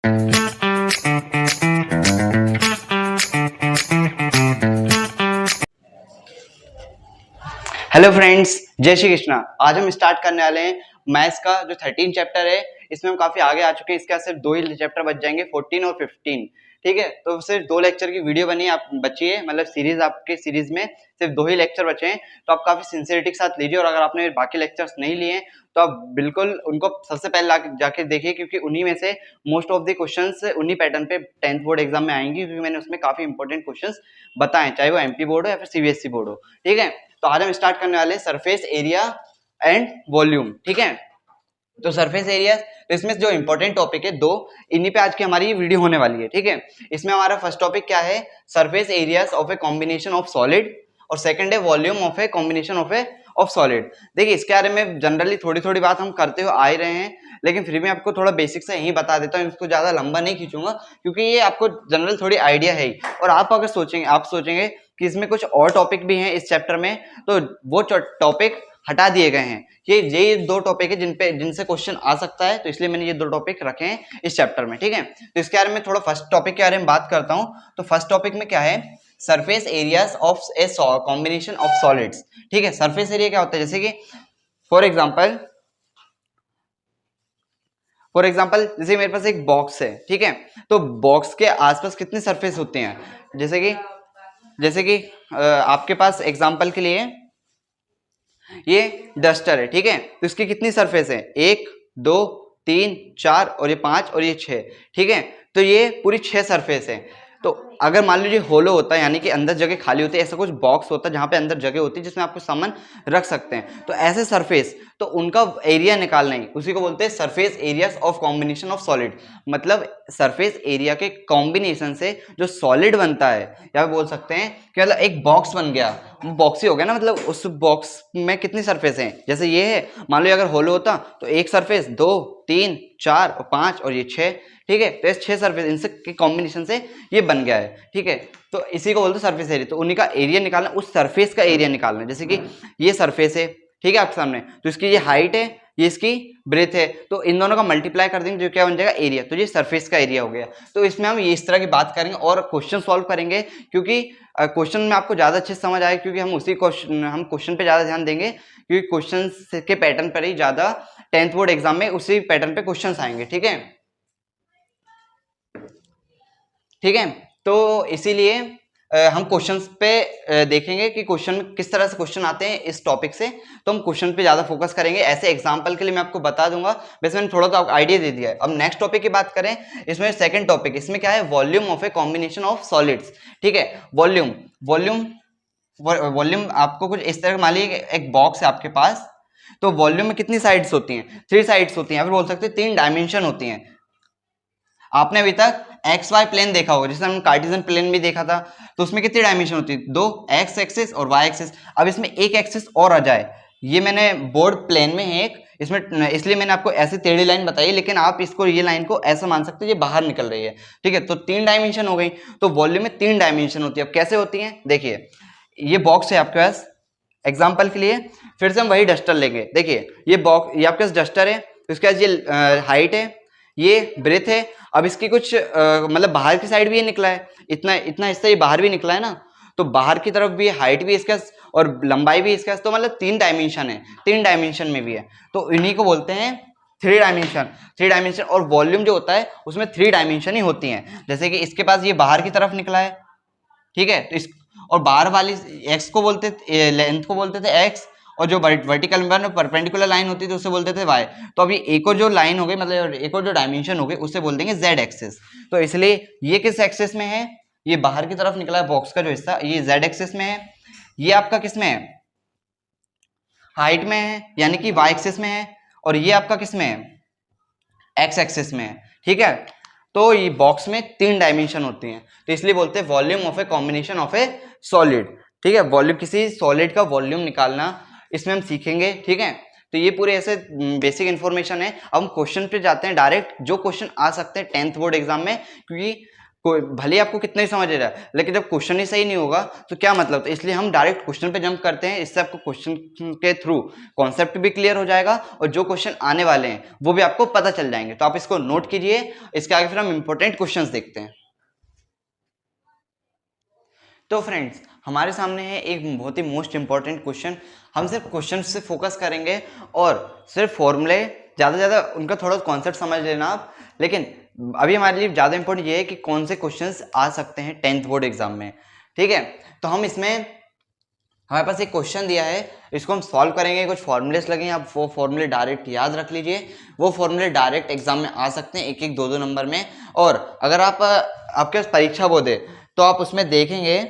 Hello friends, जय श्री कृष्णा। आज हम स्टार्ट करने वाले हैं मैथ्स का जो 13 चैप्टर है। इसमें हम काफी आगे आ चुके हैं। इसके बाद सिर्फ 2 ही चैप्टर बच जाएंगे, 14 और 15। ठीक है, तो सिर्फ 2 लेक्चर की वीडियो बनी आप बची है, मतलब सीरीज आपके सीरीज में सिर्फ 2 ही लेक्चर बचे हैं। तो आप काफी सिंसियरिटी के साथ लीजिए, और अगर आपने बाकी लेक्चर्स नहीं लिए तो आप बिल्कुल उनको सबसे पहले जाके देखिए, क्योंकि उन्हीं में से मोस्ट ऑफ द क्वेश्चंस उन्हीं पैटर्न पे 10th बोर्ड एग्जाम में आएंगी, क्योंकि मैंने उसमें काफी इंपॉर्टेंट क्वेश्चंस बताए, चाहे वो एमपी बोर्ड हो या फिर सीबीएसई बोर्ड हो। ठीक है, तो आज हम स्टार्ट करने वाले हैं सरफेस एरिया एंड वॉल्यूम। ठीक है, तो सरफेस एरिया, तो इसमें जो इंपॉर्टेंट टॉपिक है 2, इन्हीं पे आज की हमारी वीडियो होने वाली है। ठीक है, इसमें हमारा फर्स्ट टॉपिक क्या है, surface areas of a combination of solid, और सेकंड है volume of a combination of solid. देखिए, इसके बारे में जनरली थोड़ी थोड़ी बात हम करते हुए आ ही रहे हैं, लेकिन फिर भी आपको थोड़ा बेसिक से यही बता देता हूँ, इसको ज्यादा लंबा नहीं खींचूंगा, क्योंकि ये आपको जनरल थोड़ी आइडिया है ही। और आप अगर सोचेंगे कि इसमें कुछ और टॉपिक भी हैं इस चैप्टर में, तो वो टॉपिक हटा दिए गए हैं। ये 2 टॉपिक है जिनसे क्वेश्चन आ सकता है, तो इसलिए मैंने ये 2 टॉपिक रखे हैं इस चैप्टर में। ठीक है, तो इसके बारे में थोड़ा फर्स्ट टॉपिक के बारे में बात करता हूँ। तो फर्स्ट टॉपिक में क्या है, surface areas of a combination of solids. ठीक है, सरफेस एरिया क्या होता है, जैसे कि फॉर एग्जाम्पल जैसे मेरे पास एक बॉक्स है। ठीक है, तो बॉक्स के आसपास कितने सरफेस होते हैं, जैसे कि आपके पास एग्जाम्पल के लिए ये डस्टर है। ठीक है, तो इसकी कितनी सरफेस है, 1 2 3 4 और ये 5 और ये 6। ठीक है, तो ये पूरी 6 सरफेस है। तो अगर मान लीजिए होलो होता है, यानी कि अंदर जगह खाली होती है, ऐसा कुछ बॉक्स होता है जहां पे अंदर जगह होती है जिसमें आपको सामान रख सकते हैं, तो ऐसे सरफेस, तो उनका एरिया निकालना ही, उसी को बोलते हैं surface areas of combination of solid. मतलब सरफेस एरिया के कॉम्बिनेशन से जो सॉलिड बनता है, या बोल सकते हैं कि मतलब एक बॉक्स बन गया, वो बॉक्स ही हो गया ना। मतलब उस बॉक्स में कितनी सरफेस है, जैसे ये है, मान लो अगर होलो होता तो एक सरफेस, 2 3 4 और 5 और ये 6। ठीक है, तो ये 6 सरफेस, इनसे के कॉम्बिनेशन से ये बन गया है। ठीक है, तो इसी को बोलते हैं सरफेस एरिया। तो उन्हीं का एरिया निकालना, उस सरफेस का एरिया निकालना। जैसे कि ये सरफेस है, ठीक है, आपके सामने, तो इसकी ये हाइट है, ये इसकी ब्रेथ है, तो इन दोनों का मल्टीप्लाई कर देंगे, जो क्या बन जाएगा, एरिया। तो ये सरफेस का एरिया हो गया। तो इसमें हम ये इस तरह की बात करेंगे और क्वेश्चन सॉल्व करेंगे, क्योंकि क्वेश्चन में आपको ज्यादा अच्छे से समझ आए, क्योंकि हम क्वेश्चन पे ज्यादा ध्यान देंगे, क्योंकि क्वेश्चन के पैटर्न पर ही ज्यादा 10th बोर्ड एग्जाम में उसी पैटर्न पे क्वेश्चन आएंगे। ठीक है, ठीक है, तो इसीलिए हम क्वेश्चंस पे देखेंगे कि क्वेश्चन किस तरह से क्वेश्चन आते हैं इस टॉपिक से, तो हम क्वेश्चन पे ज्यादा फोकस करेंगे। ऐसे एग्जांपल के लिए मैं आपको बता दूंगा, वैसे मैंने थोड़ा तो आइडिया दे दिया है। अब नेक्स्ट टॉपिक की बात करें, इसमें सेकंड टॉपिक, इसमें क्या है, volume of a combination of solids. ठीक है, वॉल्यूम वॉल्यूम वॉल्यूम आपको कुछ इस तरह, मान लीजिए एक बॉक्स है आपके पास, तो वॉल्यूम में कितनी साइड्स होती हैं, 3 साइड्स होती हैं, या फिर बोल सकते हैं 3 डायमेंशन होती हैं। आपने अभी तक एक्स वाई प्लेन देखा होगा, जिसमें हमने कार्टेशियन प्लेन भी देखा था, तो उसमें कितनी डायमेंशन होती है, 2, एक्स एक्सिस और वाई एक्सिस। अब इसमें एक एक्सिस और आ जाए, ये मैंने बोर्ड प्लेन में है एक, इसमें इसलिए मैंने आपको ऐसे टेढ़ी लाइन बताई, लेकिन आप इसको, ये लाइन को ऐसा मान सकते हो, ये बाहर निकल रही है। ठीक है, तो 3 डायमेंशन हो गई। तो वॉल्यूम में 3 डायमेंशन होती है। अब कैसे होती है, देखिए, ये बॉक्स है आपके पास, एग्जाम्पल के लिए फिर से हम वही डस्टर लेंगे। देखिए, ये बॉक्स, ये आपके पास डस्टर है, तो इसके पास ये हाइट है, ये ब्रेथ है। अब इसकी कुछ मतलब बाहर की साइड भी ये निकला है, इतना इतना हिस्सा ये बाहर भी निकला है ना, तो बाहर की तरफ भी हाइट भी इसका और लंबाई भी इसका, तो मतलब 3 डायमेंशन है, 3 डायमेंशन में भी है। तो इन्हीं को बोलते हैं 3 डायमेंशन। और वॉल्यूम जो होता है उसमें 3 डायमेंशन ही होती हैं। जैसे कि इसके पास ये बाहर की तरफ निकला है, ठीक है, तो इस और बाहर वाली एक्स को बोलते, लेंथ को बोलते थे एक्स, और जो वर्टिकल में परपेंडिकुलर लाइन होती थी उसे बोलते थे वाई। तो अभी एक और जो लाइन हो गई, मतलब एक और जो डायमेंशन हो गई, उसे बोल देंगे जेड एक्सिस। तो इसलिए ये किस एक्सिस में है, ये बाहर की तरफ निकला है बॉक्स का जो हिस्सा, ये जेड एक्सिस में है। ये आपका किस में है, हाइट में है, यानी कि वाई एक्सिस में है। और ये आपका किस में है, एक्स एक्सिस में है। ठीक है, तो ये बॉक्स में 3 डायमेंशन होती हैं, तो इसलिए बोलते हैं volume of a combination of A solid. ठीक है, वॉल्यूम, किसी सॉलिड का वॉल्यूम निकालना, इसमें हम सीखेंगे। ठीक है, तो ये पूरे ऐसे बेसिक इंफॉर्मेशन है। अब हम क्वेश्चन पे जाते हैं डायरेक्ट, जो क्वेश्चन आ सकते हैं 10th बोर्ड एग्जाम में, क्योंकि कोई भले ही आपको कितना ही समझ रहा है, लेकिन जब क्वेश्चन ही सही नहीं होगा तो क्या मतलब। तो इसलिए हम डायरेक्ट क्वेश्चन पे जंप करते हैं, इससे आपको क्वेश्चन के थ्रू कॉन्सेप्ट भी क्लियर हो जाएगा और जो क्वेश्चन आने वाले हैं वो भी आपको पता चल जाएंगे। तो आप इसको नोट कीजिए। इसके आगे फिर हम इंपॉर्टेंट क्वेश्चंस देखते हैं। तो फ्रेंड्स, हमारे सामने है एक बहुत ही मोस्ट इंपॉर्टेंट क्वेश्चन। हम सिर्फ क्वेश्चन से फोकस करेंगे और सिर्फ फॉर्मूले ज़्यादा से ज़्यादा उनका थोड़ा कॉन्सेप्ट समझ लेना आप। लेकिन अभी हमारे लिए ज़्यादा इंपॉर्टेंट ये है कि कौन से क्वेश्चंस आ सकते हैं 10th बोर्ड एग्जाम में। ठीक है, तो हम इसमें हमारे पास एक क्वेश्चन दिया है, इसको हम सॉल्व करेंगे। कुछ फॉर्मूलेस लगे हैं, आप वो फॉर्मूले डायरेक्ट याद रख लीजिए। वो फॉर्मूले डायरेक्ट एग्जाम में आ सकते हैं, एक एक दो दो नंबर में। और अगर आप आपके पास परीक्षा बोर्ड है तो आप उसमें देखेंगे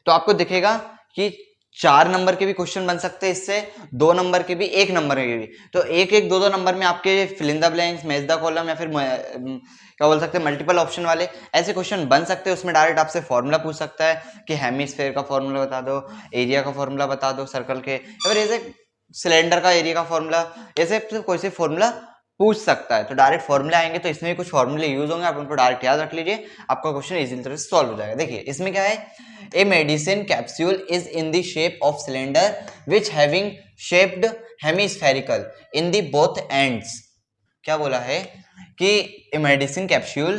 तो आपको दिखेगा कि 4 नंबर के भी क्वेश्चन बन सकते हैं इससे, 2 नंबर के भी, 1 नंबर के भी। तो एक एक दो दो नंबर में आपके fill in the blanks, match the column या फिर क्या बोल सकते हैं मल्टीपल ऑप्शन वाले ऐसे क्वेश्चन बन सकते हैं। उसमें डायरेक्ट आपसे फॉर्मूला पूछ सकता है कि हेमिस्फेयर का फॉर्मूला बता दो, एरिया का फॉर्मूला बता दो सर्कल के, या फिर ऐसे सिलेंडर का एरिया का फॉर्मूला, ऐसे कोई से फॉर्मूला पूछ सकता है। तो डायरेक्ट फॉर्मूले आएंगे तो इसमें भी कुछ फॉर्मूले यूज होंगे, आप उनको डायरेक्ट याद रख लीजिए, आपका क्वेश्चन इजी तरह से सॉल्व हो जाएगा। देखिए इसमें क्या है, a medicine capsule is in the shape of cylinder which having shaped hemispherical in the both ends. क्या बोला है कि a medicine capsule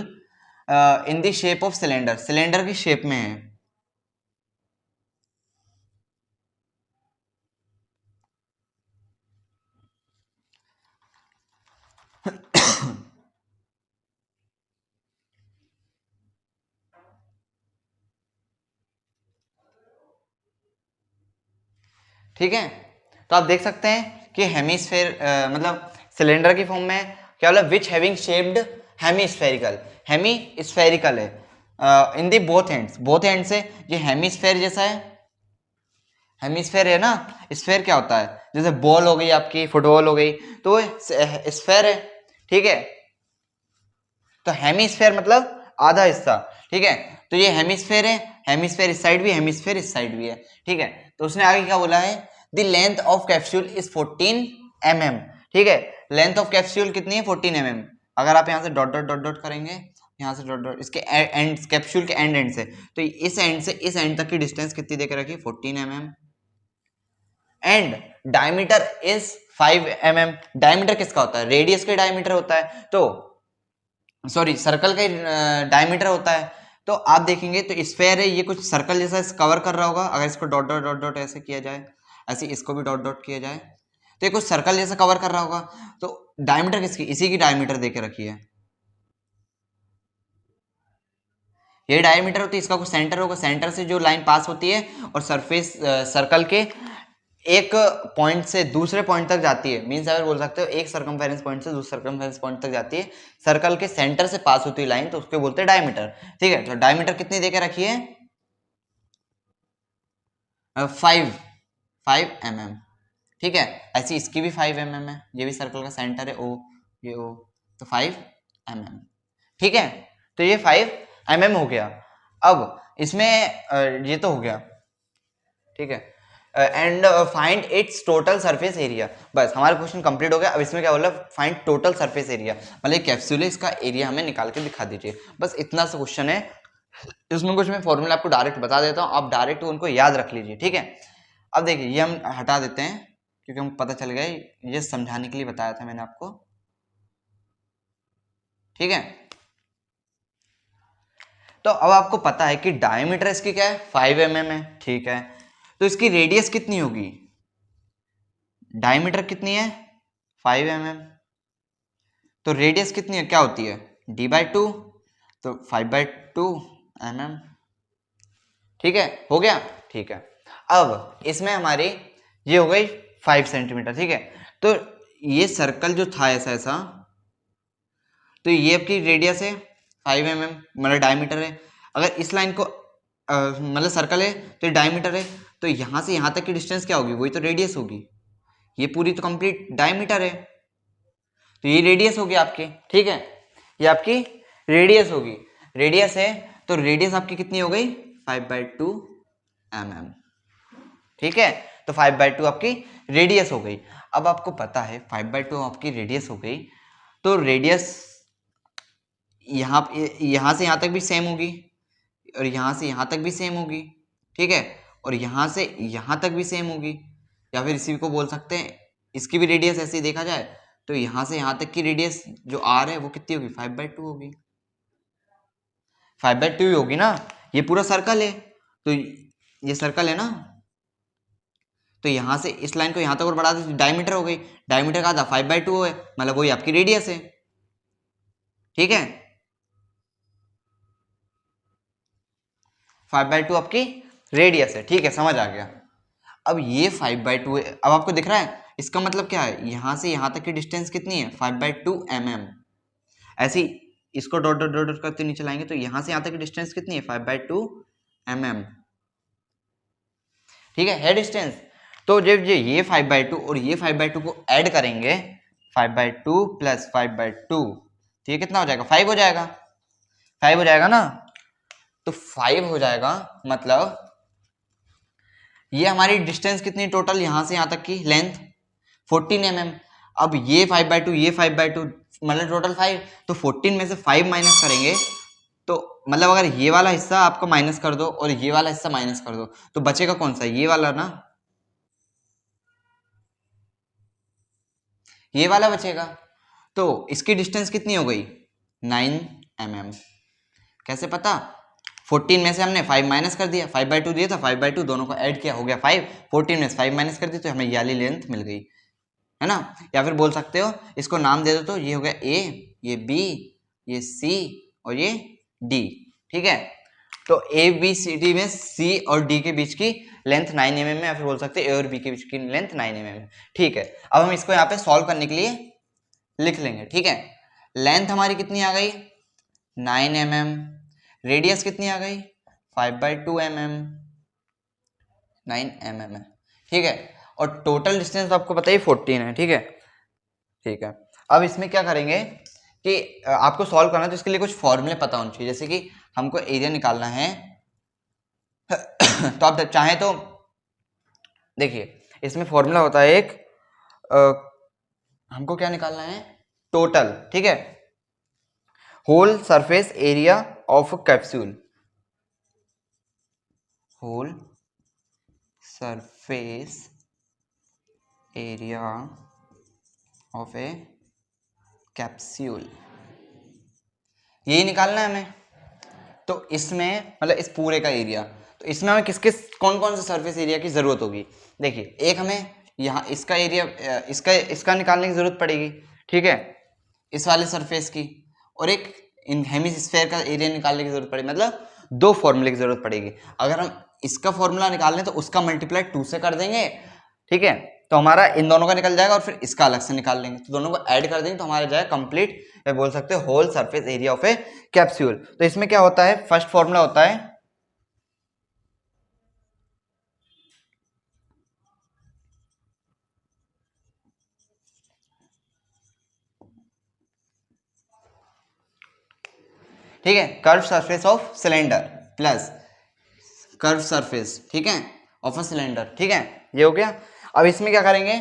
in the shape of cylinder, cylinder की शेप में है। ठीक है, तो आप देख सकते हैं कि हेमिस्फेयर मतलब सिलेंडर की फॉर्म में क्या बोला, which having shaped hemispherical, hemispherical है in the both ends, both end से ये हेमिस्फेयर जैसा है। हेमिस्फेयर है ना, स्फेयर क्या होता है, जैसे बॉल हो गई आपकी, फुटबॉल हो गई, तो स्फेयर है। ठीक है, तो हेमिस्फेयर मतलब आधा हिस्सा। ठीक है, तो ये हेमिस्फेयर है, हेमिस्फेयर इस साइड भी, हेमिस्फेयर इस साइड भी है। ठीक है, तो उसने आगे क्या बोला है, the length of capsule is 14 mm। ठीक है, लेंथ ऑफ कैप्सूल कितनी है, 14 mm। अगर आप यहाँ से डॉट डॉट डॉट डॉट करेंगे, यहाँ से डॉट डॉट इसके एंड, कैप्सूल के एंड से, तो इस एंड से इस एंड तक की डिस्टेंस कितनी देकर रखी, 14 mm। And diameter is 5 mm। Diameter किसका होता है, रेडियस का डायमीटर होता है, तो सॉरी सर्कल का डायमीटर होता है। तो आप देखेंगे तो स्फेयर है, ये कुछ सर्कल जैसा कवर कर रहा होगा। अगर इसको डॉट डॉट डॉट डॉट ऐसे किया जाए, ऐसे इसको भी डॉट डॉट किया जाए, तो ये कुछ सर्कल जैसा कवर कर रहा होगा। तो डायमीटर किसकी, इसी की डायमीटर देके रखी है। ये डायमीटर होती है, इसका कुछ सेंटर होगा, सेंटर से जो लाइन पास होती है और सरफेस सर्कल के एक पॉइंट से दूसरे पॉइंट तक जाती है, मीन्स अगर बोल सकते हो एक सर्कमफेरेंस पॉइंट से दूसरे सर्कमफेरेंस पॉइंट तक जाती है, सर्कल के सेंटर से पास होती है लाइन, तो उसको बोलते हैं डायमीटर। ठीक है, तो डायमीटर कितनी देके रखी है, 5 mm। ठीक है, ऐसी इसकी भी 5 mm है, ये भी सर्कल का सेंटर है ओ, ये ओ, तो 5 mm। ठीक है, तो ये 5 mm हो गया। अब इसमें ये तो हो गया। ठीक है, and find its total surface area. बस हमारा क्वेश्चन कंप्लीट हो गया। अब इसमें क्या बोला, फाइंड टोटल सरफेस एरिया, मतलब कैप्सूल है, इसका एरिया हमें निकाल के दिखा दीजिए। बस इतना सा क्वेश्चन है। इसमें कुछ मैं फॉर्मूला आपको डायरेक्ट बता देता हूँ, आप डायरेक्ट उनको याद रख लीजिए। ठीक है, अब देखिए ये हम हटा देते हैं क्योंकि हमको पता चल गया, ये समझाने के लिए बताया था मैंने आपको। ठीक है, तो अब आपको पता है कि डायमीटर इसकी क्या है, 5 mm है। ठीक है, तो इसकी रेडियस कितनी होगी, डायमीटर कितनी है, 5 mm, तो रेडियस कितनी है, क्या होती है, d/2, तो 5/2 mm। ठीक है, हो गया। ठीक है, अब इसमें हमारी ये हो गई 5 सेंटीमीटर। ठीक है, तो ये सर्कल जो था ऐसा ऐसा, तो ये आपकी रेडियस है 5 mm, मतलब डायमीटर है। अगर इस लाइन को मतलब सर्कल है तो ये डायमीटर है, तो यहाँ से यहाँ तक की डिस्टेंस क्या होगी, वही तो रेडियस होगी। ये पूरी तो कंप्लीट डायमीटर है, तो ये रेडियस होगी आपकी। ठीक है, ये आपकी रेडियस होगी, रेडियस है, तो रेडियस आपकी कितनी हो गई, 5/2 mm। ठीक है, तो 5/2 आपकी रेडियस हो गई। अब आपको पता है 5/2 आपकी रेडियस हो गई, तो रेडियस यहाँ से यहाँ तक भी सेम होगी, और यहाँ से यहाँ तक भी सेम होगी, ठीक है, और यहाँ से यहाँ तक भी सेम होगी। या फिर इसी को बोल सकते हैं, इसकी भी रेडियस ऐसे ही देखा जाए तो यहाँ से यहाँ तक की रेडियस जो आर है वो कितनी होगी, 5/2 होगी। 5/2 ही होगी ना, ये पूरा सर्कल है, तो ये सर्कल है ना, तो यहाँ से इस लाइन को यहाँ तक और बढ़ा दे, डायमीटर हो गई। डायमीटर का था 5/2 है, मतलब वही आपकी रेडियस है, ठीक है। 5/2 आपकी रेडियस है, ठीक है, समझ आ गया। अब ये 5/2 है, अब आपको दिख रहा है इसका मतलब क्या है, यहाँ से यहाँ तक की डिस्टेंस कितनी है, 5/2 mm। ऐसे ही इसको डॉट डॉट डॉट करते नीचे लाएंगे तो यहाँ से यहाँ तक की डिस्टेंस कितनी है, 5/2 mm, ठीक है डिस्टेंस। तो जब ये 5/2 और ये 5/2 को ऐड करेंगे, 5/2 प्लस 5/2, तो ये कितना हो जाएगा, 5 हो जाएगा, 5 हो जाएगा ना। तो 5 हो जाएगा, मतलब ये हमारी डिस्टेंस कितनी टोटल, यहां से यहां तक की लेंथ 14 mm। अब ये 5/2 ये 5/2 मतलब टोटल 5, तो 14 में से 5 माइनस करेंगे तो मतलब अगर ये वाला हिस्सा आपको माइनस कर दो और ये वाला हिस्सा माइनस कर दो तो बचेगा कौन सा, ये वाला ना, ये वाला बचेगा। तो इसकी डिस्टेंस कितनी हो गई, 9 mm। कैसे पता, 14 में से हमने 5 माइनस कर दिया, 5/2 दिया था, 5/2 दोनों को ऐड किया, हो गया 5, 14 में से 5 माइनस कर दी तो हमें ये वाली लेंथ मिल गई, है ना। या फिर बोल सकते हो, इसको नाम दे दो, तो ये हो गया A, ये B, ये C और ये D, ठीक है। तो ABCD में C और D के बीच की लेंथ 9 mm है, या फिर बोल सकते हैं A और B के बीच की लेंथ 9 mm है, ठीक है। अब हम इसको यहाँ पे सॉल्व करने के लिए लिख लेंगे, ठीक है। लेंथ हमारी कितनी आ गई, 9 mm, रेडियस कितनी आ गई, 5/2 mm, 9 mm है, ठीक है। और टोटल डिस्टेंस तो आपको पता ही 14 है, ठीक है, ठीक है। अब इसमें क्या करेंगे कि आपको सॉल्व करना है तो इसके लिए कुछ फॉर्मूले पता होने चाहिए, जैसे कि हमको एरिया निकालना है तो आप चाहें तो देखिए, इसमें फॉर्मूला होता है एक, हमको क्या निकालना है, टोटल, ठीक है, whole surface area of capsule, whole surface area of a capsule, यही निकालना है हमें। तो इसमें मतलब इस पूरे का एरिया, तो इसमें हमें किस किस कौन कौन से सरफेस एरिया की जरूरत होगी, देखिए एक हमें यहाँ इसका एरिया, इसका निकालने की जरूरत पड़ेगी, ठीक है, इस वाले सरफेस की, और एक इन हेमिस्फेयर का एरिया निकालने की जरूरत पड़ेगी, मतलब 2 फॉर्मूले की जरूरत पड़ेगी। अगर हम इसका फॉर्मूला निकाल लें तो उसका मल्टीप्लाई 2 से कर देंगे, ठीक है, तो हमारा इन दोनों का निकल जाएगा, और फिर इसका अलग से निकाल लेंगे, तो दोनों को ऐड कर देंगे तो हमारा जाएगा कंप्लीट, बोल सकते हैं whole surface area of a capsule. तो इसमें क्या होता है, फर्स्ट फॉर्मूला होता है ठीक है, curve surface of cylinder plus curve surface, ठीक है, ऑफ अ सिलेंडर, ठीक है, ये हो गया। अब इसमें क्या करेंगे,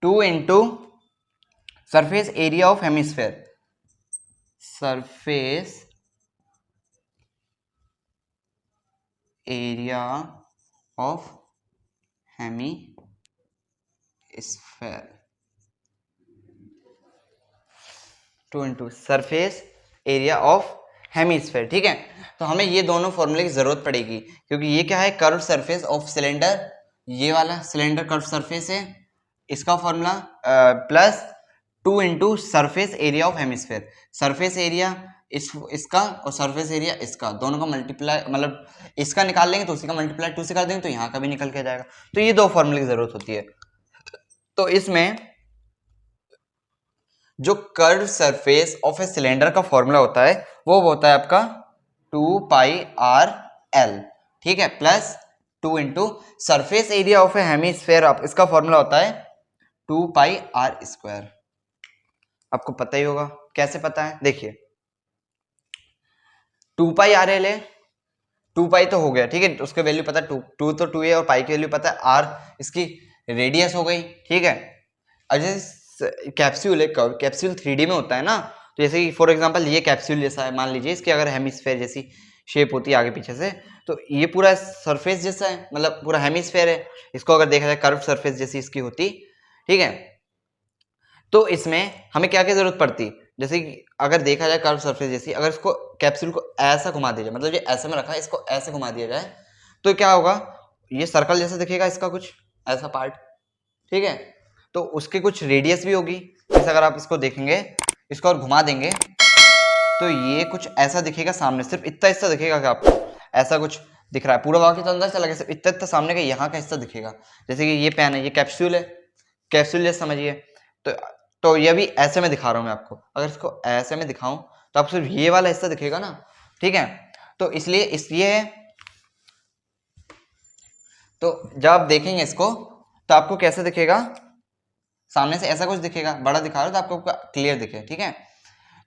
2 into surface area of hemisphere, surface area of hemisphere, 2 into surface area of hemisphere, ठीक है। तो हमें ये दोनों फॉर्मूले की जरूरत पड़ेगी, क्योंकि ये क्या है, कर्व सरफेस ऑफ सिलेंडर, ये वाला सिलेंडर कर्व सरफेस है, इसका formula plus 2 into surface area of hemisphere, surface area इसका और सरफेस एरिया इसका, दोनों का मल्टीप्लाई, मतलब इसका निकाल लेंगे तो उसी का मल्टीप्लाई 2 से कर देंगे तो यहाँ का भी निकल के जाएगा। तो ये 2 फॉर्मूले की जरूरत होती है। तो इसमें जो curve surface of a cylinder का फॉर्मूला होता है वो होता है आपका 2πr_l, ठीक है, plus 2 into surface area of A hemisphere, आप इसका फॉर्मूला होता है 2πr²। आपको पता ही होगा, कैसे पता है, देखिए 2πrl है, 2π तो हो गया, ठीक है, उसके वैल्यू पता है, 2 तो 2 है, और पाई की वैल्यू पता है, r इसकी रेडियस हो गई, ठीक है। अब जैसे कैप्सूल है, कैप्सूल 3D में होता है ना, तो जैसे कि फॉर एग्जांपल ये कैप्सूल जैसा है, मान लीजिए इसकी अगर हेमिस्फेयर जैसी शेप होती है आगे पीछे से, तो ये पूरा सरफेस जैसा है, मतलब पूरा हेमिस्फेयर है। इसको अगर देखा जाए कर्व सरफेस जैसी इसकी होती, ठीक है। तो इसमें हमें क्या क्या जरूरत पड़ती, जैसे कि अगर देखा जाए कर्व सरफेस जैसी, अगर इसको कैप्सूल को ऐसा घुमा दिया जाए, मतलब ये ऐसे में रखा है, इसको ऐसे घुमा दिया जाए, तो क्या होगा, ये सर्कल जैसा दिखेगा इसका कुछ ऐसा पार्ट, ठीक है। तो उसके कुछ रेडियस भी होगी, जैसे अगर आप इसको देखेंगे, इसको और घुमा देंगे तो ये कुछ ऐसा दिखेगा सामने, सिर्फ इतना हिस्सा दिखेगा कि आपको ऐसा कुछ दिख रहा है, पूरा बाकी तो अंदर चला गया, सिर्फ इतना इतना सामने का यहाँ का हिस्सा दिखेगा। जैसे कि ये पेन है, ये कैप्सूल है, कैप्सूल जैसे समझिए। तो ये भी ऐसे में दिखा रहा हूं मैं आपको, अगर इसको ऐसे में दिखाऊं तो आपको सिर्फ ये वाला हिस्सा दिखेगा ना, ठीक है। तो इसलिए है, तो जब आप देखेंगे इसको तो आपको कैसे दिखेगा, सामने से ऐसा कुछ दिखेगा, बड़ा दिखा रहा है तो आपको क्लियर दिखे, ठीक है।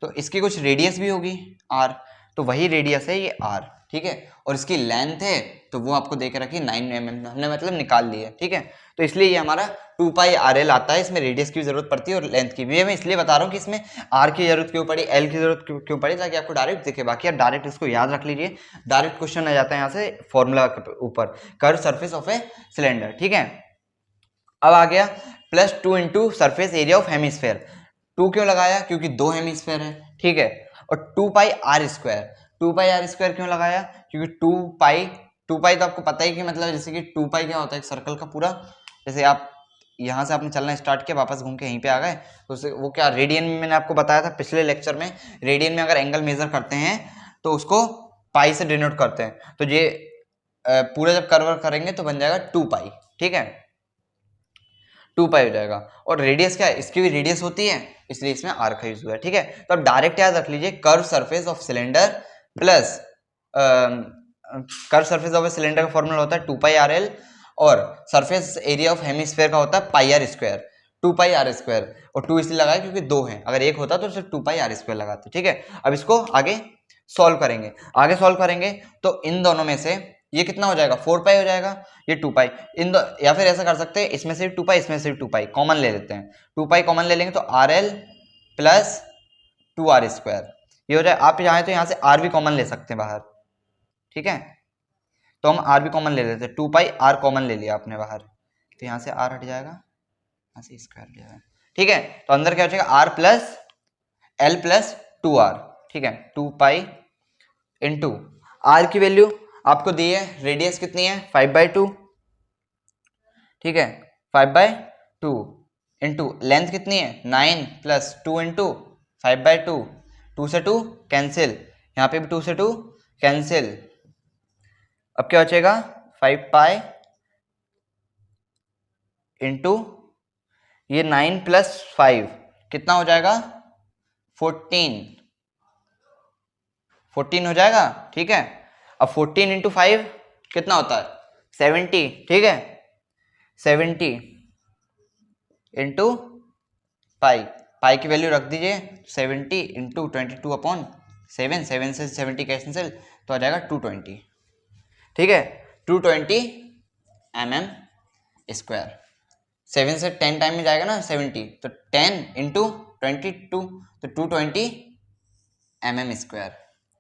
तो इसकी कुछ रेडियस भी होगी आर, तो वही रेडियस है ये आर, ठीक है। और इसकी लेंथ है तो वो आपको दे के रखी 9 mm, हमने मतलब निकाल ली है, ठीक है। तो इसलिए ये हमारा 2 पाई RL आता है, इसमें रेडियस की जरूरत पड़ती है और लेंथ की भी। मैं इसलिए बता रहा हूँ कि इसमें आर की जरूरत क्यों पड़ी, एल की जरूरत क्यों पड़ी, ताकि आपको डायरेक्ट दिखे। बाकी आप डायरेक्ट इसको याद रख लीजिए, डायरेक्ट क्वेश्चन आ जाता है यहाँ से फॉर्मूला के ऊपर, curve surface of a cylinder, ठीक है। अब आ गया +2 into surface area of hemisphere. 2 क्यों लगाया, क्योंकि 2 हेमिस्फेयर है, ठीक है। और 2 pi R square, 2 pi R square क्यों लगाया, क्योंकि 2 पाई तो आपको पता ही कि मतलब जैसे कि 2 पाई क्या होता है, एक सर्कल का पूरा, जैसे आप यहाँ से आपने चलना स्टार्ट किया, वापस घूम के यहीं पे आ गए, तो उससे वो क्या रेडियन में, मैंने आपको बताया था पिछले लेक्चर में, रेडियन में अगर एंगल मेजर करते हैं तो उसको पाई से डिनोट करते हैं। तो ये पूरा जब कर्व करेंगे तो बन जाएगा 2 पाई, ठीक है, 2 पाई हो जाएगा। और रेडियस क्या है, इसकी भी रेडियस होती है, इसलिए इसमें आर का यूज हुआ है, ठीक है। तो अब डायरेक्ट याद रख लीजिए, curve surface of cylinder plus curve surface of cylinder का फॉर्मूला होता है 2 पाई आर एल, और सरफेस एरिया ऑफ हेमिस्फेयर का होता है pi R square, 2 pi R square. और 2 इसलिए लगाया क्योंकि 2 है, अगर एक होता तो सिर्फ 2 पाई आर स्क्वायर लगाते, ठीक है। अब इसको आगे सॉल्व करेंगे, तो इन दोनों में से ये कितना हो जाएगा, 4 पाई हो जाएगा, ये 2 पाई, या फिर ऐसा कर सकते हैं, इसमें से 2 पाई, इसमें से 2 पाई कॉमन ले लेते हैं, 2 पाई कॉमन ले लेंगे तो R L plus 2 R square ये हो जाए। आप चाहें तो यहाँ से आर भी कॉमन ले सकते हैं बाहर, ठीक है। तो हम आर भी कॉमन ले लेते हैं, 2 पाई आर कॉमन ले लिया आपने बाहर, तो यहाँ से आर हट जाएगा, यहाँ से स्क्वायर हो जाएगा, ठीक है। तो अंदर क्या हो जाएगा, R plus L plus 2 R, ठीक है। 2 पाई इंटू आर की वैल्यू आपको दी है, रेडियस कितनी है 5/2, ठीक है, 5/2 इंटू लेंथ कितनी है 9 प्लस 2 इंटू 5/2, 2 से 2 कैंसिल, यहाँ पे भी 2 से 2 कैंसिल। अब क्या बचेगा 5 पाई इंटू ये 9 प्लस 5 कितना हो जाएगा 14 हो जाएगा, ठीक है। अब 14 इंटू 5 कितना होता है 70, ठीक है, 70 इंटू पाई की वैल्यू रख दीजिए, 70 इंटू 22/7, 7 से 70 कैंसिल, तो आ जाएगा 220, ठीक है, 220 mm स्क्वायर। 7 से 10 टाइम में जाएगा ना 70, तो 10 इंटू 22, तो 220 mm स्क्वायर।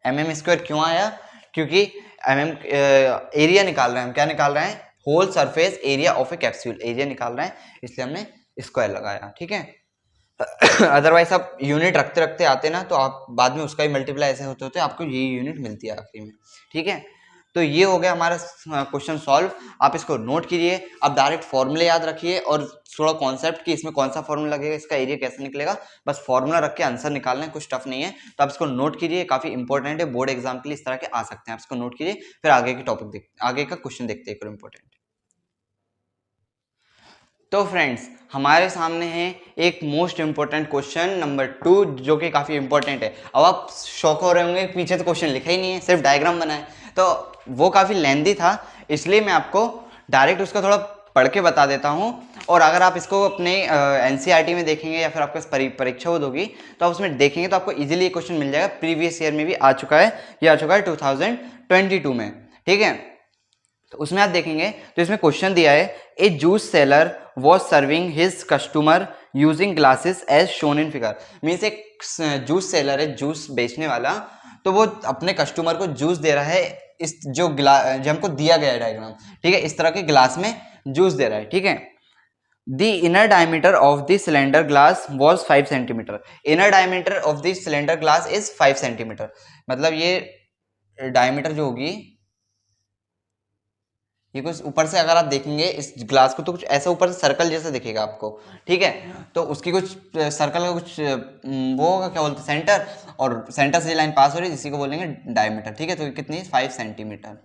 mm स्क्वायर क्यों आया, क्योंकि एरिया निकाल रहे हैं हम, क्या निकाल रहे हैं, whole surface area of a capsule, area निकाल रहे हैं, इसलिए हमने स्क्वायर लगाया, ठीक है। अदरवाइज आप यूनिट रखते रखते आते ना, तो आप बाद में उसका ही मल्टीप्लाई ऐसे होते होते आपको ये यूनिट मिलती है आखिरी में, ठीक है। तो ये हो गया हमारा क्वेश्चन सॉल्व, आप इसको नोट कीजिए, आप डायरेक्ट फॉर्मूले याद रखिए और थोड़ा कॉन्सेप्ट कि इसमें कौन सा फॉर्मूला लगेगा, इसका एरिया कैसे निकलेगा, बस फॉर्मूला रख के आंसर निकालना है, कुछ टफ नहीं है। तो आप इसको नोट कीजिए, काफी इंपॉर्टेंट है, बोर्ड एग्जाम के लिए इस तरह के आ सकते हैं, आप इसको नोट कीजिए, फिर आगे के टॉपिक देखते, आगे का क्वेश्चन देखते हैं इंपॉर्टेंट। तो फ्रेंड्स हमारे सामने है एक मोस्ट इंपॉर्टेंट क्वेश्चन नंबर 2, जो कि काफी इंपॉर्टेंट है। अब आप शौक हो रहे होंगे, पीछे तो क्वेश्चन लिखा ही नहीं है, सिर्फ डायग्राम बना है, तो वो काफी लेंथी था, इसलिए मैं आपको डायरेक्ट उसका थोड़ा पढ़ के बता देता हूँ। और अगर आप इसको अपने एनसीईआरटी में देखेंगे या फिर आपका परीक्षा होगी तो आप उसमें देखेंगे तो आपको इजीली ये क्वेश्चन मिल जाएगा, प्रीवियस ईयर में भी आ चुका है, ये आ चुका है 2022 में, ठीक है। तो उसमें आप देखेंगे तो इसमें क्वेश्चन दिया है, a juice seller was serving his customer using glasses as shown in figure। Means एक जूस सेलर है, जूस बेचने वाला, तो वो अपने कस्टमर को जूस दे रहा है इस जो हमको दिया गया है डायग्राम, ठीक है, इस तरह के ग्लास में जूस दे रहा है, ठीक है। The inner diameter of the cylinder glass was 5 centimeter। Inner diameter of the cylinder glass is 5 centimeter। मतलब ये डायमीटर जो होगी, ये कुछ ऊपर से अगर आप देखेंगे इस ग्लास को तो कुछ ऐसा ऊपर से सर्कल जैसा दिखेगा आपको, ठीक है। तो उसकी कुछ सर्कल का कुछ वो होगा, क्या बोलते हैं, सेंटर, और सेंटर से लाइन पास हो रही है, इसी को बोलेंगे डायमीटर, ठीक है। तो कितनी, 5 सेंटीमीटर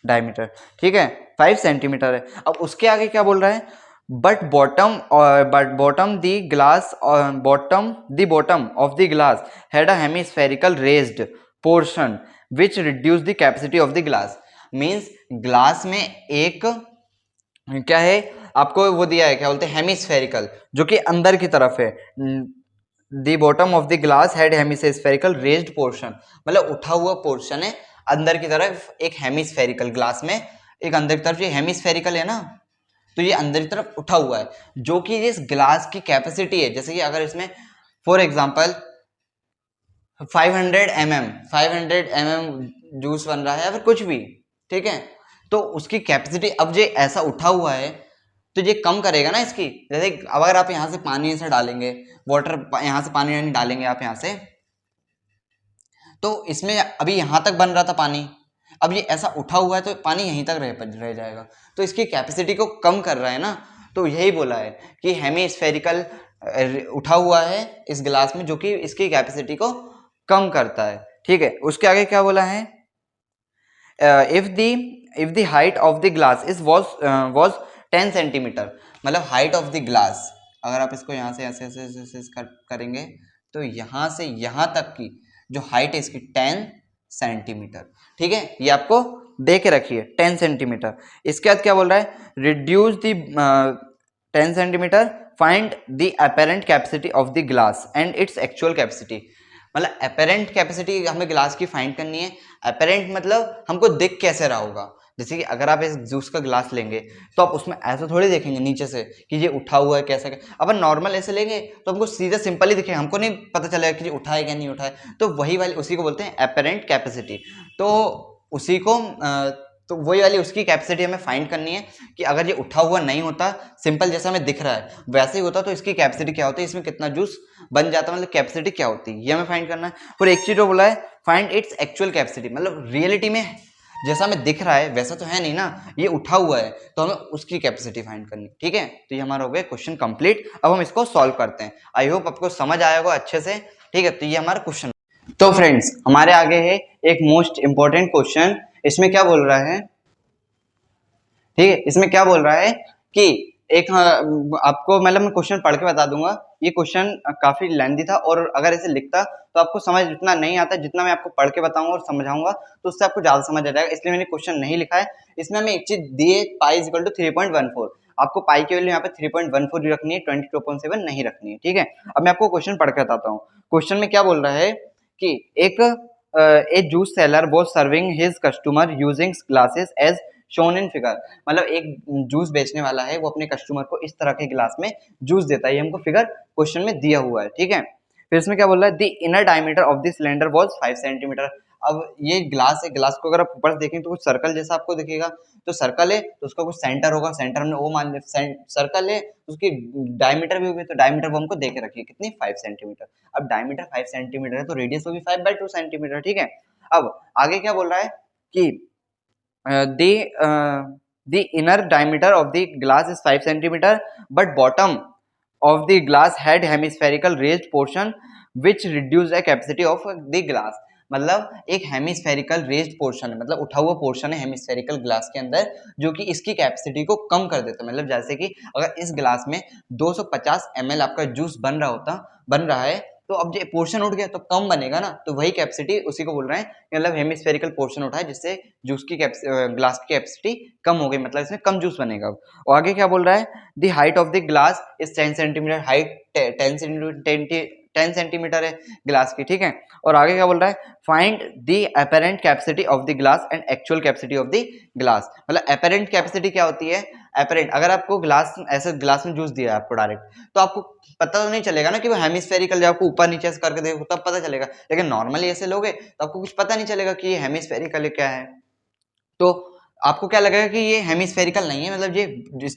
डायमीटर, ठीक है, 5 सेंटीमीटर है। अब उसके आगे क्या बोल रहा है, but bottom the glass bottom of the glass had a hemispherical raised portion which reduce the capacity of the glass. Means glass में एक क्या है, आपको वो दिया है, क्या बोलते हैं, हेमिस्फेरिकल, जो कि अंदर की तरफ है। The bottom of the glass had hemispherical raised portion, मतलब उठा हुआ पोर्शन है अंदर की तरफ, एक हेमिस्फेरिकल, ग्लास में एक अंदर की तरफ, ये हेमिस्फेरिकल है ना, तो ये अंदर की तरफ उठा हुआ है, जो कि इस ग्लास की कैपेसिटी है। जैसे कि अगर इसमें फॉर एग्जांपल 500 mm जूस बन रहा है या फिर कुछ भी, ठीक है, तो उसकी कैपेसिटी, अब ये ऐसा उठा हुआ है तो ये कम करेगा ना इसकी। जैसे अगर आप यहाँ से पानी ऐसा डालेंगे, वाटर यहाँ से पानी डालेंगे आप यहाँ से, तो इसमें अभी यहाँ तक बन रहा था पानी, अब ये ऐसा उठा हुआ है तो पानी यहीं तक रह जाएगा, तो इसकी कैपेसिटी को कम कर रहा है ना। तो यही बोला है कि हेमिस्फेरिकल उठा हुआ है इस ग्लास में, जो कि इसकी कैपेसिटी को कम करता है, ठीक है। उसके आगे क्या बोला है, if the height of the glass is was 10 centimetre, मतलब हाइट ऑफ द ग्लास, अगर आप इसको यहाँ से ऐसे करेंगे तो यहाँ से यहाँ तक की जो हाइट है इसकी 10 सेंटीमीटर, ठीक है, ये आपको दे के रखिए 10 सेंटीमीटर। इसके बाद क्या बोल रहा है, reduce the 10 centimetre, find the apparent capacity of the glass and its actual capacity. मतलब अपेरेंट कैपेसिटी हमें ग्लास की फाइंड करनी है। अपेरेंट मतलब हमको दिख कैसे रहा होगा, जैसे कि अगर आप इस जूस का ग्लास लेंगे तो आप उसमें ऐसा थोड़ी देखेंगे नीचे से कि ये उठा हुआ है कैसा, अपन नॉर्मल ऐसे लेंगे तो हमको सीधा सिंपल ही दिखेगा, हमको नहीं पता चलेगा कि ये उठा है क्या नहीं उठा है। तो वही वाली, उसी को बोलते हैं अपेरेंट कैपेसिटी। तो उसी को तो वही वाली उसकी कैपेसिटी हमें फाइंड करनी है कि अगर ये उठा हुआ नहीं होता, सिंपल जैसा हमें दिख रहा है वैसे ही होता, तो इसकी कैपेसिटी क्या होती है, इसमें कितना जूस बन जाता है, मतलब कैपेसिटी क्या होती है, ये हमें फाइंड करना है। और एक चीज जो बोला है, फाइंड इट्स एक्चुअल कैपेसिटी, मतलब रियलिटी में जैसा हमें दिख रहा है वैसा तो है नहीं ना, ये उठा हुआ है, तो हमें उसकी कैपेसिटी फाइंड करनी, ठीक है। तो ये हमारा हो गया क्वेश्चन कंप्लीट। अब हम इसको सॉल्व करते हैं। आई होप आपको समझ आया होगा अच्छे से, ठीक है। तो ये हमारा क्वेश्चन। तो फ्रेंड्स हमारे आगे है एक मोस्ट इंपॉर्टेंट क्वेश्चन। इसमें क्या बोल रहा है, ठीक है, इसमें क्या बोल रहा है कि एक आपको, मतलब मैं क्वेश्चन पढ़ के बता दूंगा। ये क्वेश्चन काफी लेंथी था और अगर इसे लिखता तो आपको समझ इतना नहीं आता, जितना मैं आपको पढ़ के बताऊंगा और समझाऊंगा तो उससे आपको ज्यादा समझ आ जाएगा, इसलिए मैंने क्वेश्चन नहीं लिखा है। इसमें हमें एक चीज दी है, पाई इज इक्वल टू 3.14। आपको पाई की वैल्यू यहाँ पे 3.14 रखनी है, 22.7 नहीं रखनी है, ठीक है। अब मैं आपको क्वेश्चन पढ़ के बताता हूँ। क्वेश्चन में क्या बोल रहा है कि a juice seller was serving his customer using glasses as shown in figure. मतलब एक जूस बेचने वाला है, वो अपने कस्टमर को इस तरह के गिलास में जूस देता है, ये हमको फिगर क्वेश्चन में दिया हुआ है, ठीक है। फिर इसमें क्या बोल रहा है, the inner diameter of the cylinder was 5 centimetre. अब ये ग्लास है, ग्लास को अगर आप ऊपर से देखें तो कुछ सर्कल जैसा आपको दिखेगा, तो सर्कल है तो उसका कुछ सेंटर होगा, सेंटर में वो मान सर्कल है, उसकी डायमीटर भी होगी, तो डायमीटर वो हमको दे के रखिए कितनी, 5 सेंटीमीटर। अब डायमीटर 5 सेंटीमीटर है तो रेडियस होगी 5/2 सेंटीमीटर, ठीक है। अब आगे क्या बोल रहा है कि the inner diameter of the glass is 5 centimeter, but bottom of the glass had hemispherical raised portion which reduced the capacity of the glass। मतलब एक हेमिस्फेरिकल रेज्ड पोर्शन है, मतलब उठा हुआ पोर्शन है हेमिस्फेरिकल ग्लास के अंदर, जो कि इसकी कैपेसिटी को कम कर देता है। मतलब जैसे कि अगर इस ग्लास में 250 ml आपका जूस बन रहा है, तो अब जो पोर्शन उठ गया तो कम बनेगा ना, तो वही कैपेसिटी उसी को बोल रहे हैं, मतलब हेमिस्फेरिकल पोर्शन उठा है जिससे जूस की ग्लास की कैपेसिटी कम हो गई, मतलब इसमें कम जूस बनेगा। और आगे क्या बोल रहा है, the height of the glass is 10 centimetre, height 10 10 centimetre है ग्लास की, ठीक है। और आगे क्या बोल रहा है, find the apparent capacity of the glass and actual capacity of the glass. मतलब अपेरेंट कैपेसिटी क्या होती है, अपेरेंट अगर आपको ग्लास ऐसे ग्लास में जूस दिया है आपको डायरेक्ट, तो आपको पता तो नहीं चलेगा ना कि वो हेमिस्फेरिकल, जब आपको ऊपर नीचे करके देखो तब पता चलेगा, लेकिन नॉर्मली ऐसे लोगे तो आपको कुछ पता नहीं चलेगा कि ये हेमिस्फेरिकल क्या है। तो आपको क्या लगेगा कि ये हेमिस्फेरिकल नहीं है, मतलब ये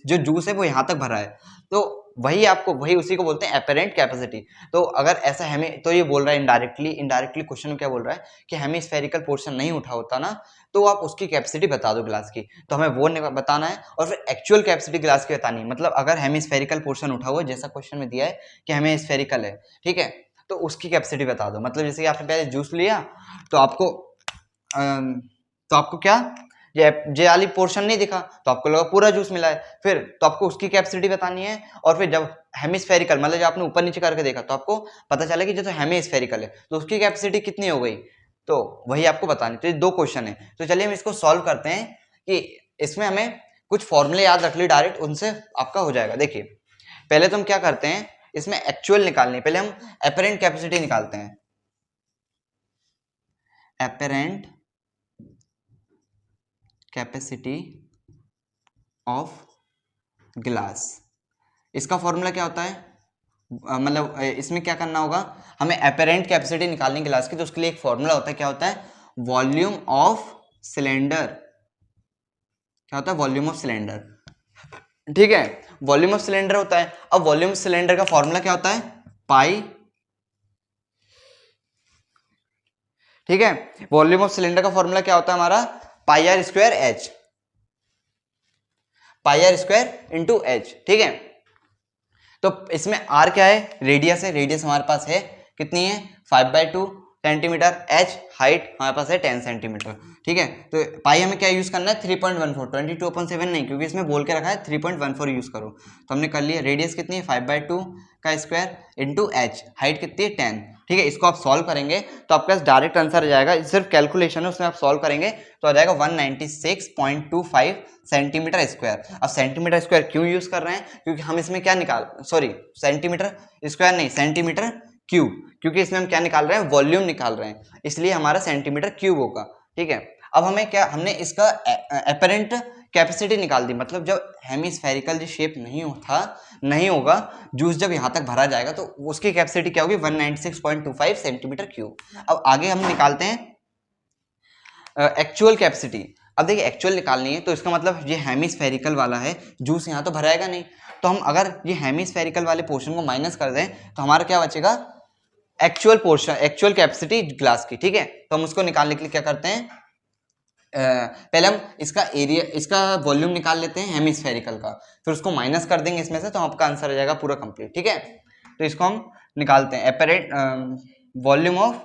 जो जूस है वो यहाँ तक भरा है, तो वही उसी को बोलते हैं अपेरेंट कैपेसिटी। तो अगर ऐसा तो ये बोल रहा है इनडायरेक्टली क्वेश्चन में क्या बोल रहा है कि हेमिस्फेरिकल पोर्शन नहीं उठा होता ना, तो आप उसकी कैपेसिटी बता दो ग्लास की, तो हमें वो बताना है और फिर एक्चुअल कैपेसिटी ग्लास की बतानी है। मतलब अगर हेमिस्फेरिकल पोर्शन उठा हुआ जैसा क्वेश्चन में दिया है कि हेमिस्फेरिकल है, ठीक है, तो उसकी कैपेसिटी बता दो। मतलब जैसे कि आपने पहले जूस लिया तो आपको क्या ये वाली पोर्शन नहीं दिखा, तो आपको लगा पूरा जूस मिला है, फिर तो आपको उसकी कैपेसिटी बतानी है। और फिर जब हेमिस्फेरिकल मतलब जब आपने ऊपर नीचे करके देखा तो आपको पता चला कि जो तो हेमिस्फेरिकल है तो उसकी कैपेसिटी कितनी हो गई, तो वही आपको बतानी। तो ये दो क्वेश्चन है, तो चलिए हम इसको सॉल्व करते हैं कि इसमें हमें कुछ फॉर्मूले याद रख ली डायरेक्ट, उनसे आपका हो जाएगा। देखिए पहले तो हम क्या करते हैं, इसमें एक्चुअल निकालनी, पहले हम अपेरेंट कैपेसिटी निकालते हैं। अपेरेंट कैपेसिटी ऑफ ग्लास, इसका फॉर्मूला क्या होता है, मतलब इसमें क्या करना होगा, हमें अपेरेंट कैपेसिटी निकालनी ग्लास की, तो उसके लिए एक फॉर्मूला होता है, क्या होता है, वॉल्यूम ऑफ सिलेंडर। क्या होता है, वॉल्यूम ऑफ सिलेंडर, ठीक है, वॉल्यूम ऑफ सिलेंडर होता है। अब वॉल्यूम ऑफ सिलेंडर का फॉर्मूला क्या होता है, पाई, ठीक है, वॉल्यूम ऑफ सिलेंडर का फॉर्मूला क्या होता है हमारा, pi R square H, pi R square into H, ठीक है। तो इसमें आर क्या है, रेडियस है, रेडियस हमारे पास है कितनी है 5/2 सेंटीमीटर, एच हाइट हमारे पास है 10 सेंटीमीटर, ठीक है। तो पाई हमें क्या यूज करना है 3.14, 22/7 नहीं, क्योंकि इसमें बोल के रखा है 3.14 यूज करो, तो हमने कर लिया। रेडियस कितनी है 5/2 का स्क्वायर इंटू एच, हाइट कितनी है 10, ठीक है। इसको आप सॉल्व करेंगे तो आपके पास डायरेक्ट आंसर आ जाएगा, सिर्फ कैलकुलेशन है, उसमें आप सॉल्व करेंगे तो आ जाएगा 196.25 सेंटीमीटर स्क्वायर। अब सेंटीमीटर स्क्वायर क्यों यूज कर रहे हैं, क्योंकि हम इसमें क्या सेंटीमीटर स्क्वायर नहीं, सेंटीमीटर क्यूब, क्योंकि इसमें हम क्या निकाल रहे हैं, वॉल्यूम निकाल रहे हैं, इसलिए हमारा सेंटीमीटर क्यूब होगा, ठीक है। अब हमने इसका अपेरेंट कैपेसिटी निकाल दी, मतलब जब हेमिस्फेरिकल जो शेप नहीं होगा जूस, जब यहाँ तक भरा जाएगा तो उसकी कैपेसिटी क्या होगी 196.25 सेंटीमीटर क्यूब। अब आगे हम निकालते हैं एक्चुअल कैपेसिटी। अब देखिए एक्चुअल निकालनी है तो इसका मतलब ये हेमिस्फेरिकल वाला है, जूस यहाँ तो भराएगा नहीं, तो हम अगर ये हेमिस्फेरिकल वाले पोर्शन को माइनस कर दें तो हमारा क्या बचेगा, actual portion, actual capacity glass की, ठीक है। तो हम उसको निकालने के लिए क्या करते हैं, पहले हम इसका एरिया, इसका वॉल्यूम निकाल लेते हैं हेमिस्फेरिकल का, फिर उसको माइनस कर देंगे इसमें से, तो आपका आंसर आ जाएगा पूरा कंप्लीट, ठीक है। तो इसको हम निकालते हैं, अपेरेंट वॉल्यूम ऑफ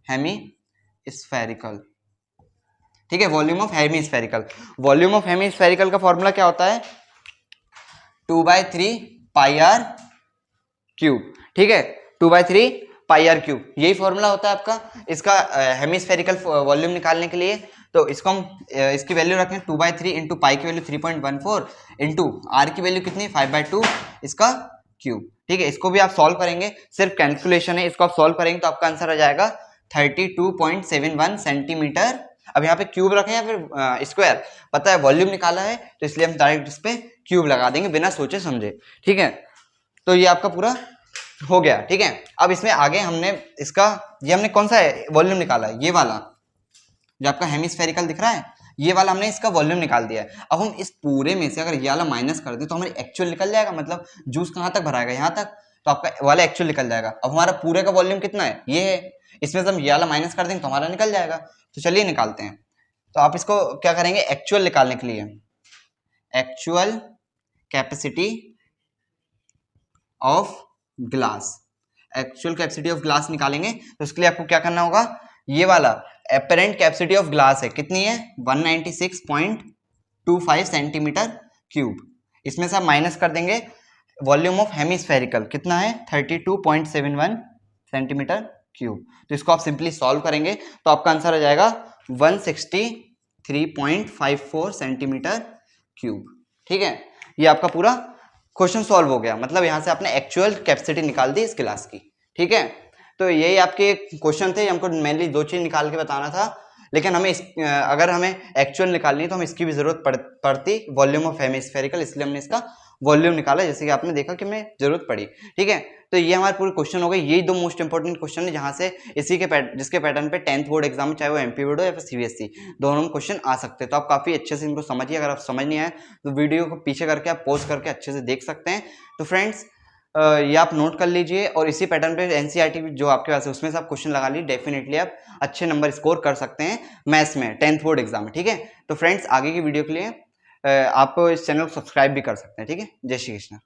हेमिस्फेरिकल, ठीक है, volume of hemispherical. Volume of hemispherical का फॉर्मूला क्या होता है 2/3 पाई आर क्यूब, ठीक है, 2/3 पाई आर क्यूब, यही फॉर्मूला होता है आपका इसका हेमिस्फेरिकल वॉल्यूम निकालने के लिए। तो इसको हम इसकी वैल्यू रखें 2/3 इंटू पाई की वैल्यू 3.14 इंटू आर की वैल्यू कितनी 5/2 इसका क्यूब, ठीक है। इसको भी आप सॉल्व करेंगे, सिर्फ कैलकुलेशन है, इसको आप सॉल्व करेंगे तो आपका आंसर आ जाएगा 32.71 सेंटीमीटर। अब यहाँ पे क्यूब रखें या फिर स्क्वायर, पता है वॉल्यूम निकाला है तो इसलिए हम डायरेक्ट इस पे क्यूब लगा देंगे बिना सोचे समझे, ठीक है। तो ये आपका पूरा हो गया, ठीक है। अब इसमें आगे हमने कौन सा वॉल्यूम निकाला है, ये वाला जो आपका हेमिस्फेरिकल दिख रहा है, ये वाला हमने इसका वॉल्यूम निकाल दिया है। अब हम इस पूरे में से अगर ये वाला माइनस कर दें तो हमारी एक्चुअल निकल जाएगा, मतलब जूस कहाँ तक भराएगा यहाँ तक, तो आपका वाला एक्चुअल निकल जाएगा। अब हमारा पूरे का वॉल्यूम कितना है, ये है, इसमें से हम ये वाला माइनस कर देंगे तो हमारा निकल जाएगा। तो चलिए निकालते हैं। तो आप इसको क्या करेंगे, एक्चुअल निकालने के लिए actual capacity of glass, actual capacity of glass निकालेंगे तो उसके लिए आपको क्या करना होगा, ये वाला अपेरेंट कैपेसिटी ऑफ ग्लास है कितनी है 196.25 सेंटीमीटर क्यूब, इसमें से आप माइनस कर देंगे वॉल्यूम ऑफ हेमिस्फेरिकल कितना है 32.71 सेंटीमीटर क्यूब। तो इसको आप सिंपली सॉल्व करेंगे तो आपका आंसर आ जाएगा 163.54 सेंटीमीटर क्यूब, ठीक है। ये आपका पूरा क्वेश्चन सॉल्व हो गया, मतलब यहाँ से आपने एक्चुअल कैपेसिटी निकाल दी इस क्लास की। ठीक है, तो यही आपके क्वेश्चन थे, हमको मेनली 2 चीज निकाल के बताना था, लेकिन हमें अगर हमें एक्चुअल निकालनी है तो हमें इसकी भी जरूरत पड़ती, वॉल्यूम ऑफ हेमिस्फेरिकल, इसलिए हमने इसका वॉल्यूम निकाला, जैसे कि आपने देखा कि हमें जरूरत पड़ी। ठीक है, तो ये हमारे पूरे क्वेश्चन हो गए, यही 2 मोस्ट इंपॉर्टेंट क्वेश्चन है जहां से इसी के जिसके पैटर्न पे 10th बोर्ड एग्जाम में, चाहे वो एमपी बोर्ड हो या फिर सीबीएसई, दोनों में क्वेश्चन आ सकते हैं। तो आप काफी अच्छे से इनको समझिए, अगर आप समझ नहीं आए तो वीडियो को पीछे करके आप पॉज करके अच्छे से देख सकते हैं। तो फ्रेंड्स ये आप नोट कर लीजिए, और इसी पैटर्न पे एनसीईआरटी जो आपके पास है उसमें से आप क्वेश्चन लगा लीजिए, डेफिनेटली आप अच्छे नंबर स्कोर कर सकते हैं मैथ्स में 10th बोर्ड एग्जाम में। ठीक है, तो फ्रेंड्स आगे की वीडियो के लिए आप इस चैनल को सब्सक्राइब भी कर सकते हैं। ठीक है, जय श्री कृष्ण।